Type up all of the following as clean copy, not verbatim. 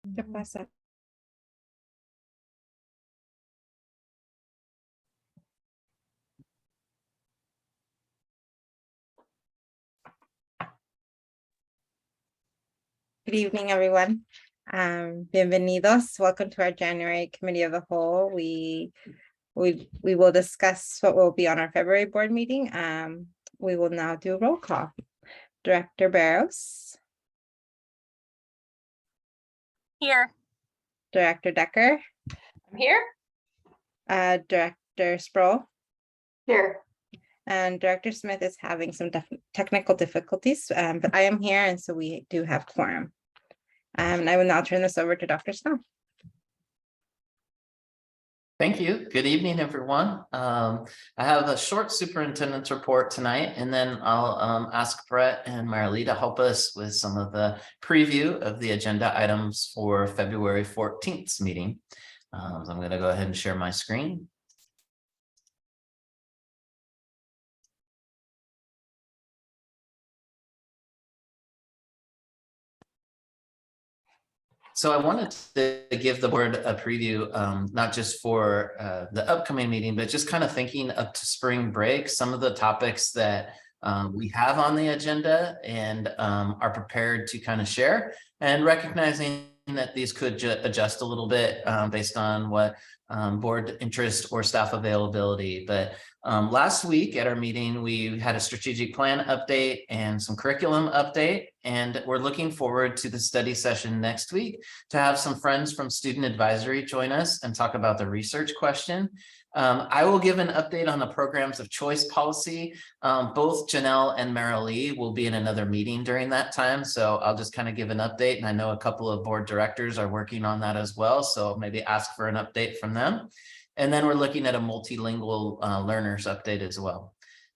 ¿Qué pasa? Good evening, everyone. Bienvenidos. Welcome to our January Committee of the Whole. We will discuss what will be on our February board meeting. We will now do a roll call. Director Barros, Here. Director Decker, I'm here. Director Sproul, Here. and Director Smith is having some technical difficulties, but I am here, and so we do have quorum. And I will now turn this over to Dr. Snow. Thank you. Good evening, everyone. I have a short superintendent's report tonight, and then I'll ask Brett and Marilee to help us with some of the preview of the agenda items for February 14th meeting. So I'm going to go ahead and share my screen. So I wanted to give the board a preview, not just for the upcoming meeting, but just kind of thinking up to spring break, some of the topics that we have on the agenda and are prepared to kind of share, and recognizing that these could adjust a little bit based on what board interest or staff availability. But last week at our meeting, we had a strategic plan update and some curriculum update, and we're looking forward to the study session next week to have some friends from student advisory join us and talk about the research question. I will give an update on the programs of choice policy. Both Janelle and Marilee will be in another meeting during that time, so I'll just kind of give an update, and I know a couple of board directors are working on that as well, so maybe ask for an update from them. And then we're looking at a multilingual learners update as well.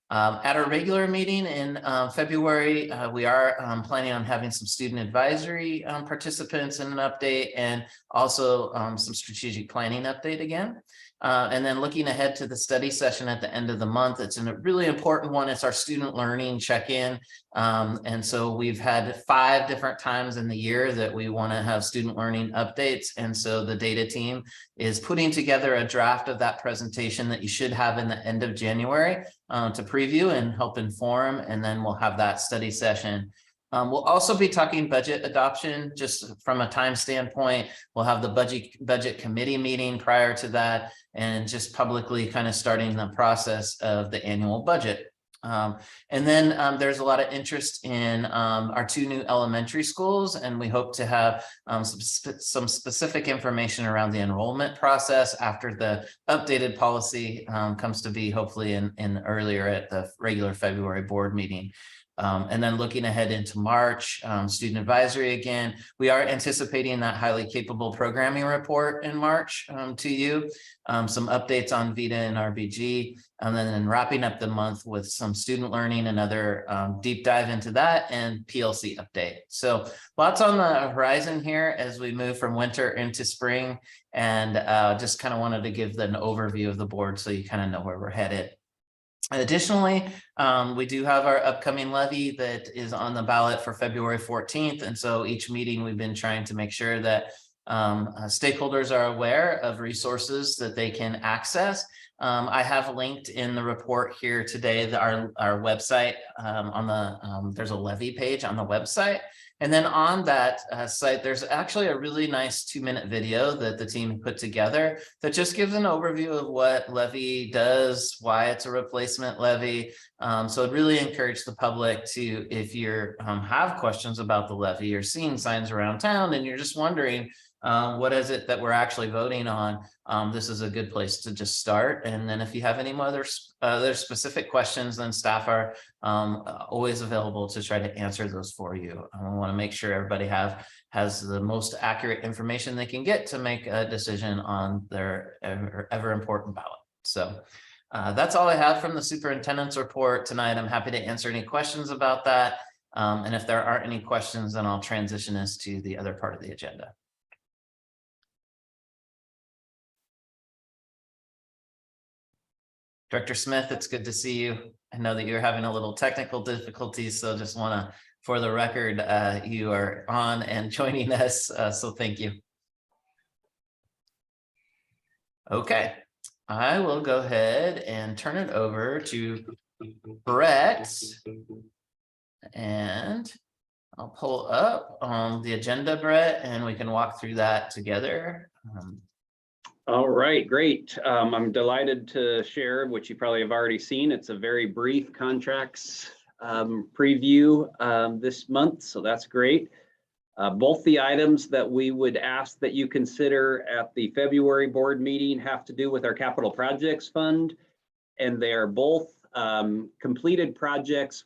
At our regular meeting in February, we are planning on having some student advisory participants in an update, and also some strategic planning update again. And then looking ahead to the study session at the end of the month, it's a really important one. It's our student learning check-in. And so we've had 5 different times in the year that we want to have student learning updates. And so the data team is putting together a draft of that presentation that you should have in the end of January to preview and help inform. And then we'll have that study session. We'll also be talking budget adoption, just from a time standpoint. We'll have the budget committee meeting prior to that, and just publicly kind of starting the process of the annual budget. And then there's a lot of interest in our 2 new elementary schools, and we hope to have some specific information around the enrollment process after the updated policy comes to be, hopefully in earlier at the regular February board meeting. And then looking ahead into March, student advisory again, we are anticipating that highly capable programming report in March to you, some updates on VITA and RBG, and then wrapping up the month with some student learning, another deep dive into that, and PLC update. So lots on the horizon here as we move from winter into spring, and just kind of wanted to give an overview of the board so you kind of know where we're headed. Additionally, we do have our upcoming levy that is on the ballot for February 14th. And so each meeting we've been trying to make sure that stakeholders are aware of resources that they can access. I have linked in the report here today our website on the, there's a levy page on the website. And then on that site, there's actually a really nice 2-minute video that the team put together that just gives an overview of what levy does, why it's a replacement levy. So I'd really encourage the public to, if you have questions about the levy, you're seeing signs around town and you're just wondering, what is it that we're actually voting on? This is a good place to just start. And then if you have any other specific questions, then staff are always available to try to answer those for you. I want to make sure everybody has the most accurate information they can get to make a decision on their ever important ballot. So that's all I have from the superintendent's report tonight. I'm happy to answer any questions about that. And if there aren't any questions, then I'll transition us to the other part of the agenda. Director Smith, it's good to see you. I know that you're having a little technical difficulties, so just want to for the record, you are on and joining us, so thank you. Okay, I will go ahead and turn it over to Brett. And I'll pull up the agenda, Brett, and we can walk through that together. All right, great. I'm delighted to share what you probably have already seen. It's a very brief contracts preview this month, so that's great. Both the items that we would ask that you consider at the February board meeting have to do with our capital projects fund, and they are both completed projects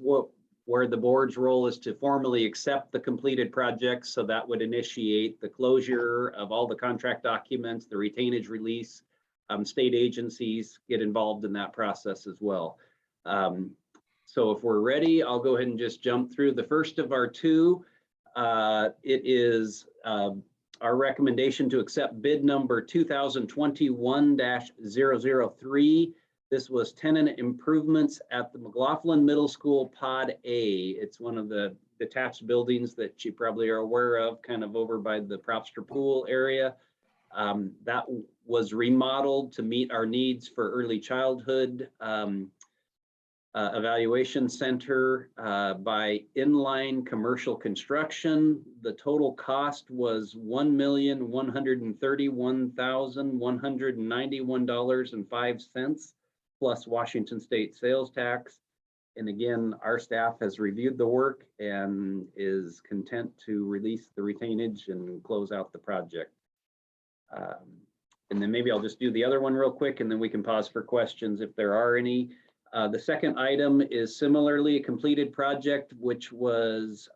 where the board's role is to formally accept the completed projects. So that would initiate the closure of all the contract documents, the retainage release. State agencies get involved in that process as well. So if we're ready, I'll go ahead and just jump through the first of our two. It is our recommendation to accept bid number 2021-003. This was tenant improvements at the McLaughlin Middle School Pod A. It's one of the detached buildings that you probably are aware of, kind of over by the Propster Pool area. That was remodeled to meet our needs for early childhood evaluation center by Inline Commercial Construction. The total cost was $1,131,191.05 plus Washington State sales tax. And again, our staff has reviewed the work and is content to release the retainage and close out the project. And then maybe I'll just do the other one real quick, and then we can pause for questions if there are any. The second item is similarly a completed project, which was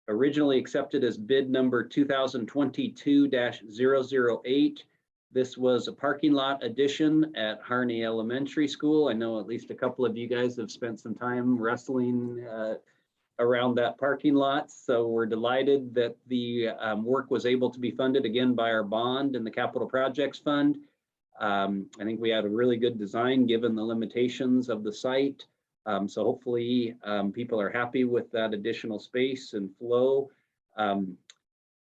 originally accepted as bid number 2022-008. This was a parking lot addition at Harney Elementary School. I know at least a couple of you guys have spent some time wrestling around that parking lot. So we're delighted that the work was able to be funded again by our bond and the Capital Projects Fund. I think we had a really good design given the limitations of the site. So hopefully people are happy with that additional space and flow.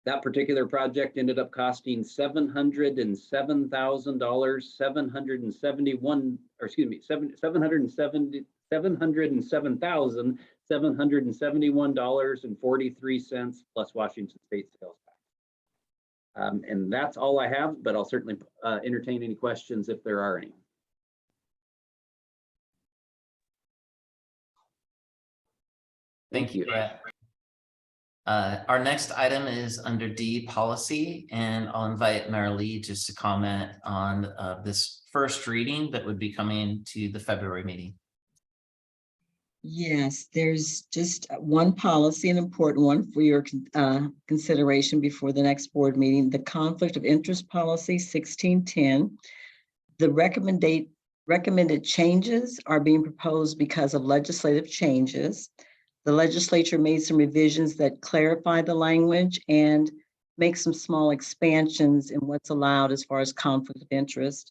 That particular project ended up costing $707,771.43 plus Washington State sales tax. And that's all I have, but I'll certainly entertain any questions if there are any. Thank you, Brett. Our next item is under D, policy, and I'll invite Marilee just to comment on this first reading that would be coming to the February meeting. Yes, there's just one policy, an important one for your consideration before the next board meeting, the conflict of interest policy 1610. The recommended changes are being proposed because of legislative changes. The legislature made some revisions that clarify the language and make some small expansions in what's allowed as far as conflict of interest.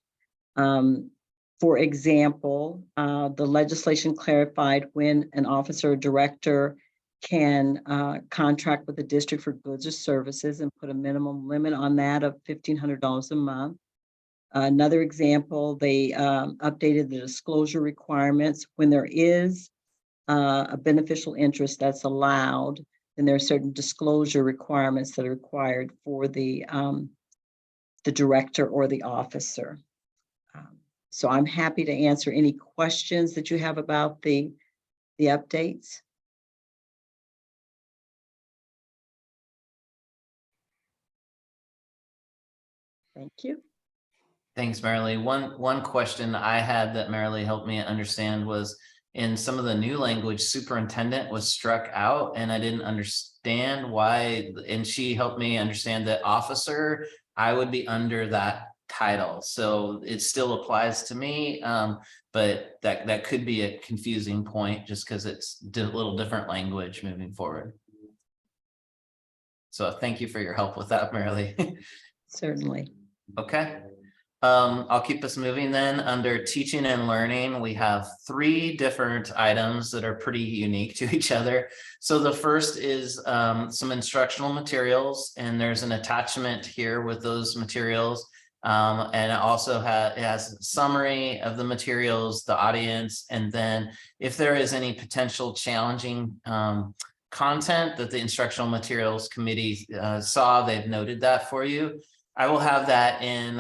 For example, the legislation clarified when an officer or director can contract with the district for goods or services and put a minimum limit on that of $1,500 a month. Another example, they updated the disclosure requirements. When there is a beneficial interest that's allowed, then there are certain disclosure requirements that are required for the director or the officer. So I'm happy to answer any questions that you have about the updates. Thank you. Thanks, Marilee. One question I had that Marilee helped me understand was in some of the new language, superintendent was struck out, and I didn't understand why. And she helped me understand that officer, I would be under that title. So it still applies to me, but that could be a confusing point just because it's a little different language moving forward. So thank you for your help with that, Marilee. Certainly. Okay. I'll keep us moving then. Under teaching and learning, we have 3 different items that are pretty unique to each other. So the first is some instructional materials, and there's an attachment here with those materials. And it also has a summary of the materials, the audience, and then if there is any potential challenging content that the instructional materials committee saw, they've noted that for you. I will have that in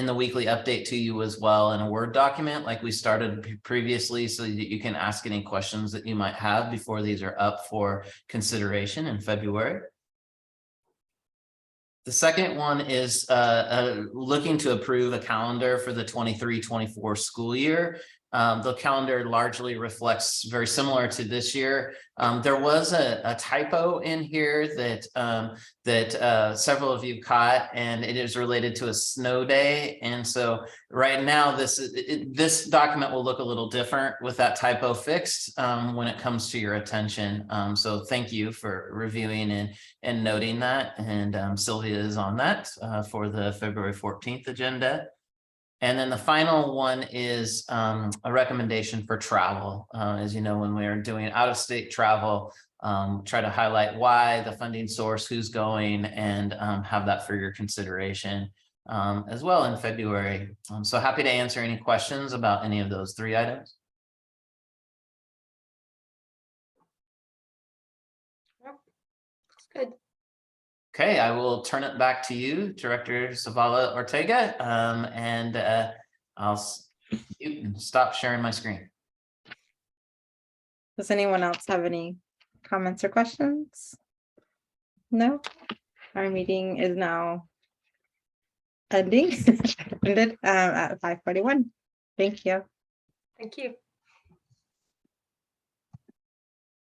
the weekly update to you as well in a Word document like we started previously, so that you can ask any questions that you might have before these are up for consideration in February. The second one is looking to approve a calendar for the 23-24 school year. The calendar largely reflects very similar to this year. There was a typo in here that several of you caught, and it is related to a snow day. And so right now, this document will look a little different with that typo fixed when it comes to your attention. So thank you for reviewing and noting that. And Sylvia is on that for the February 14th agenda. And then the final one is a recommendation for travel. As you know, when we are doing out-of-state travel, try to highlight why, the funding source, who's going, and have that for your consideration as well in February. So happy to answer any questions about any of those 3 items. Good. Okay, I will turn it back to you, Director Zavala Ortega, and I'll stop sharing my screen. Does anyone else have any comments or questions? No? Our meeting is now ending, ended at 5:41. Thank you. Thank you.